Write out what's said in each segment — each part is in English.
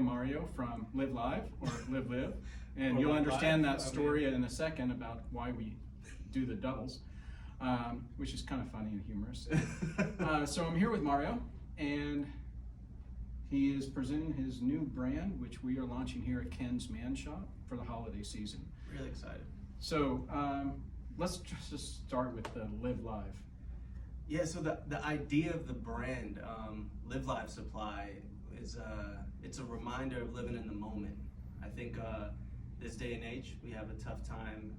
Mario from Live Live or Live Live, and Or you'll Live understand Live, that story in a second about why we do the doubles, which is kind of funny and humorous. So I'm here with Mario, and he is presenting his new brand, which we are launching here at Ken's Man Shop for the holiday season. Really excited. So let's just start with the Live Live. Yeah, so the idea of the brand, Live Live Supply, is it's a reminder of living in the moment. I think this day and age, we have a tough time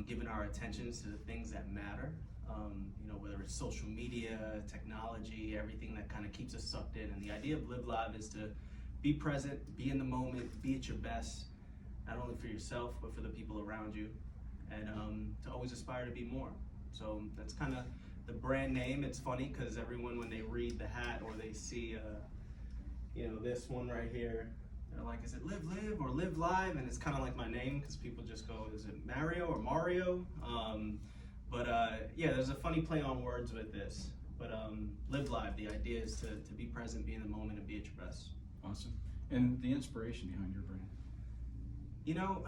giving our attentions to the things that matter. You know, whether it's social media, technology, everything that kind of keeps us sucked in. And the idea of Live Live is to be present, be in the moment, be at your best, not only for yourself, but for the people around you, and to always aspire to be more. So that's kind of the brand name. It's funny because everyone, when they read the hat or they see, you know, this one right here, they're like, is it Live Live or Live Live? And it's kind of like my name because people just go, is it Mario or Mario? Yeah, there's a funny play on words with this. But Live Live, the idea is to be present, be in the moment, and be at your best. Awesome. And the inspiration behind your brand? You know,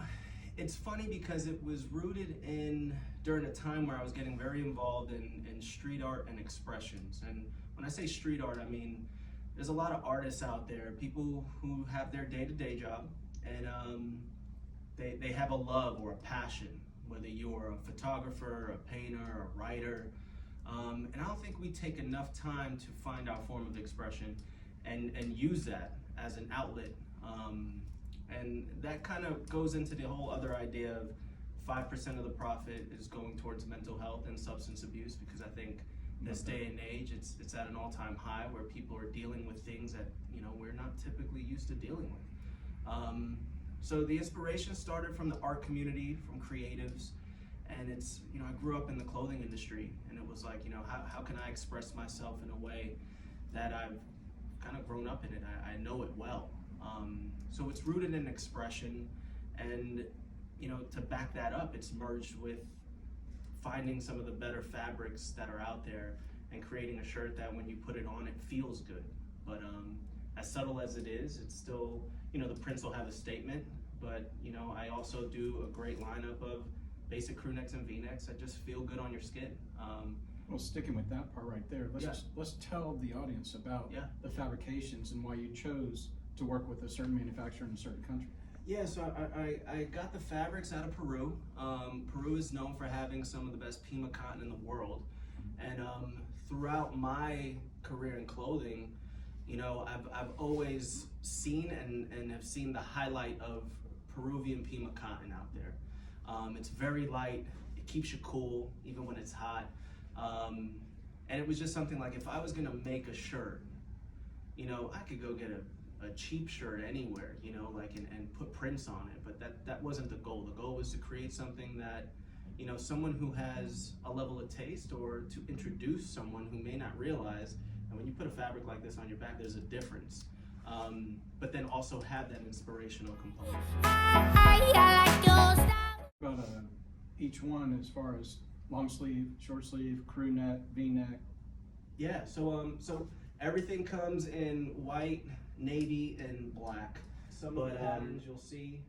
it's funny because it was rooted in during a time where I was getting very involved in street art and expressions. And when I say street art, I mean there's a lot of artists out there, people who have their day-to-day job, and they have a love or a passion, whether you're a photographer, a painter, a writer. And I don't think we take enough time to find our form of expression and use that as an outlet. And that kind of goes into the whole other idea of 5% of the profit is going towards mental health and substance abuse, because I think this day and age, it's at an all-time high where people are dealing with things that, you know, we're not typically used to dealing with. So the inspiration started from the art community, from creatives, and it's, you know, I grew up in the clothing industry, and it was like, you know, how can I express myself in a way that I've kind of grown up in it, I know it well. So it's rooted in expression, and, you know, to back that up, it's merged with finding some of the better fabrics that are out there and creating a shirt that when you put it on, it feels good. But as subtle as it is, it's still, you know, the prints will have a statement, but, you know, I also do a great lineup of basic crew necks and V-necks that just feel good on your skin. Well, sticking with that part right there, let's tell the audience about the fabrications and why you chose to work with a certain manufacturer in a certain country. Yeah, so I got the fabrics out of Peru. Peru is known for having some of the best Pima cotton in the world. And throughout my career in clothing, you know, I've always seen and have seen the highlight of Peruvian Pima cotton out there. It's very light, it keeps you cool even when it's hot. And it was just something like, if I was gonna make a shirt, you know, I could go get a cheap shirt anywhere, you know, like, and put prints on it, but that wasn't the goal. The goal was to create something that, you know, someone who has a level of taste, or to introduce someone who may not realize, and when you put a fabric like this on your back, there's a difference. But then also have that inspirational component. About each one, as far as long sleeve, short sleeve, crew neck, V-neck. Yeah, so everything comes in white, navy, and black. Some of the patterns you'll see.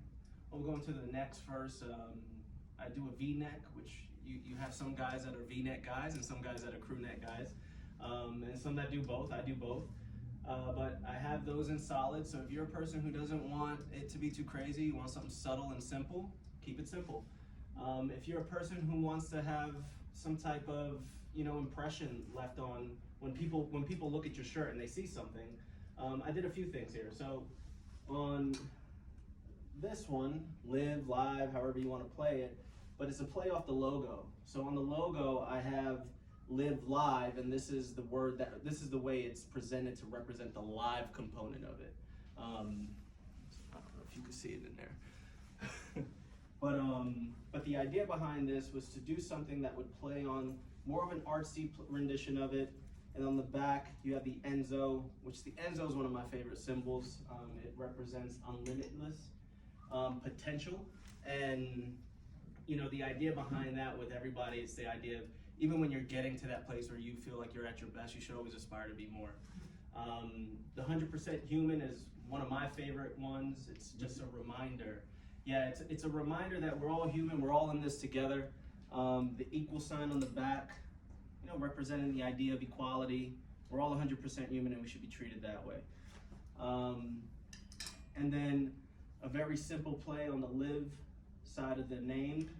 We'll go into the necks first. I do a V-neck, which you have some guys that are V-neck guys and some guys that are crew neck guys, and some that do both. I do both. But I have those in solid, so if you're a person who doesn't want it to be too crazy, you want something subtle and simple, keep it simple. If you're a person who wants to have some type of, you know, impression left on when people look at your shirt and they see something, I did a few things here. So on this one, Live Live, however you want to play it, but it's a play off the logo. So on the logo, I have Live Live, and this is the way it's presented to represent the live component of it. I don't know if you can see it in there. But the idea behind this was to do something that would play on more of an artsy rendition of it. And on the back, you have the Enzo, which the Enzo is one of my favorite symbols. It represents unlimitless potential. And, you know, the idea behind that with everybody is the idea of, even when you're getting to that place where you feel like you're at your best, you should always aspire to be more. The 100% human is one of my favorite ones. It's just a reminder. Yeah, it's a reminder that we're all human. We're all in this together. The equal sign on the back, you know, representing the idea of equality. We're all 100% human, and we should be treated that way. And then a very simple play on the live side of the named.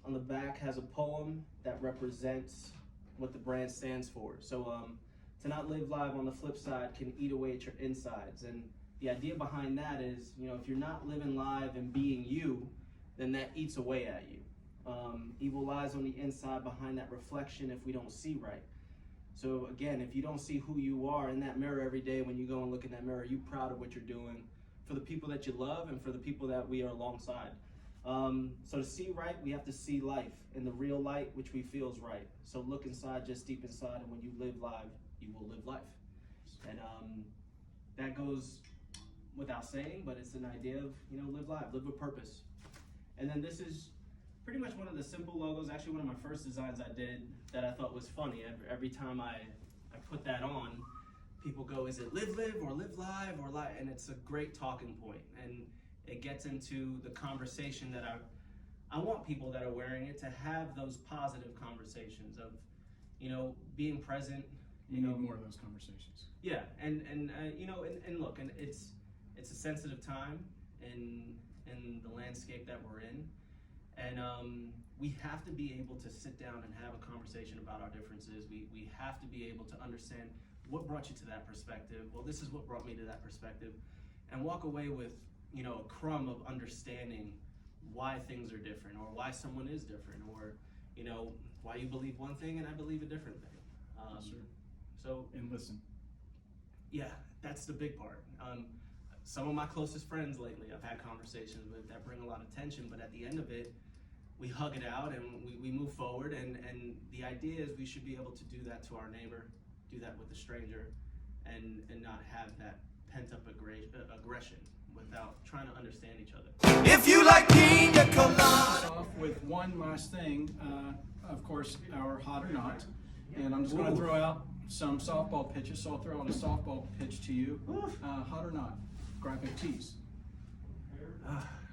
On the back has a poem that represents what the brand stands for. So to not live live on the flip side can eat away at your insides. And the idea behind that is, you know, if you're not living live and being you, then that eats away at you. Evil lies on the inside behind that reflection if we don't see right. So again, if you don't see who you are in that mirror every day, when you go and look in that mirror, are you proud of what you're doing for the people that you love and for the people that we are alongside? So to see right, we have to see life in the real light, which we feel is right. So look inside, just deep inside, and when you live live, you will live life. And that goes without saying, but it's an idea of, you know, live live, live with purpose. And then this is pretty much one of the simple logos, actually one of my first designs I did that I thought was funny. Every time I put that on, people go, is it live live or live live or live? And it's a great talking point. And it gets into the conversation that I want people that are wearing it to have those positive conversations of, you know, being present. You need more of those conversations. Yeah, and you know, and look, and it's a sensitive time in the landscape that we're in. And we have to be able to sit down and have a conversation about our differences. We have to be able to understand what brought you to that perspective. Well, this is what brought me to that perspective. And walk away with, you know, a crumb of understanding why things are different, or why someone is different, or, you know, why you believe one thing and I believe a different thing. Sure. So, And listen. yeah, that's the big part. Some of my closest friends lately I've had conversations with that bring a lot of tension, but at the end of it, we hug it out and we move forward. And the idea is we should be able to do that to our neighbor, do that with a stranger, and not have that pent-up aggression without trying to understand each other. If you like pina colada. Off with one last thing, of course, our hot or not. And I'm just going to throw out some softball pitches, so I'll throw out a softball pitch to you. Hot or not? Graphic tees.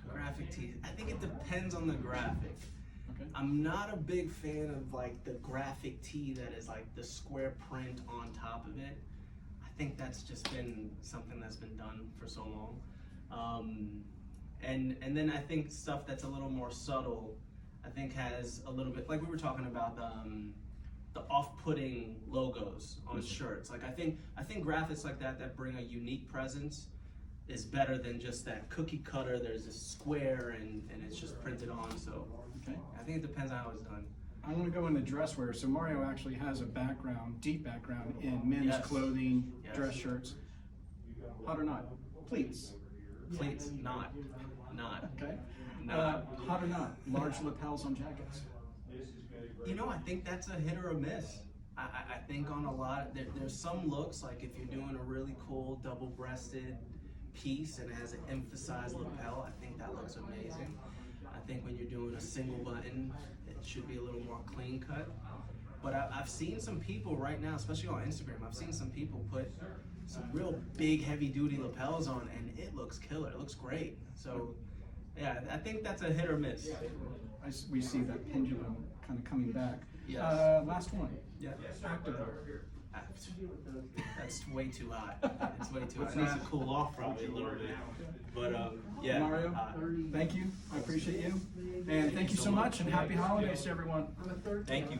Graphic tees. I think it depends on the graphic. Okay. I'm not a big fan of like the graphic tee that is like the square print on top of it. I think that's just been something that's been done for so long. And then I think stuff that's a little more subtle, I think has a little bit, like we were talking about the off-putting logos on shirts. Like I think graphics like that bring a unique presence is better than just that cookie cutter. There's a square and it's just printed on. So Okay. I think it depends on how it's done. I want to go into dress wear. So Mario actually has a background, deep background in men's Yes. clothing, Yes. dress shirts. Hot or not? Pleats. Pleats, not. Okay. Not. Hot or not? Large lapels on jackets. You know, I think that's a hit or a miss. I think on a lot, there's some looks, like if you're doing a really cool double-breasted piece and it has an emphasized lapel, I think that looks amazing. I think when you're doing a single button, it should be a little more clean cut. But I've seen some people right now, especially on Instagram, I've seen some people put some real big heavy-duty lapels on and it looks killer, it looks great. So yeah, I think that's a hit or miss. We see that pendulum kind of coming back. Yes. Last one. Yeah. Activewear. That's way too hot. It's way too hot. It needs to cool off probably a little bit. But yeah. Mario, thank you. I appreciate you. And thank you so much, and happy holidays to everyone. Thank you.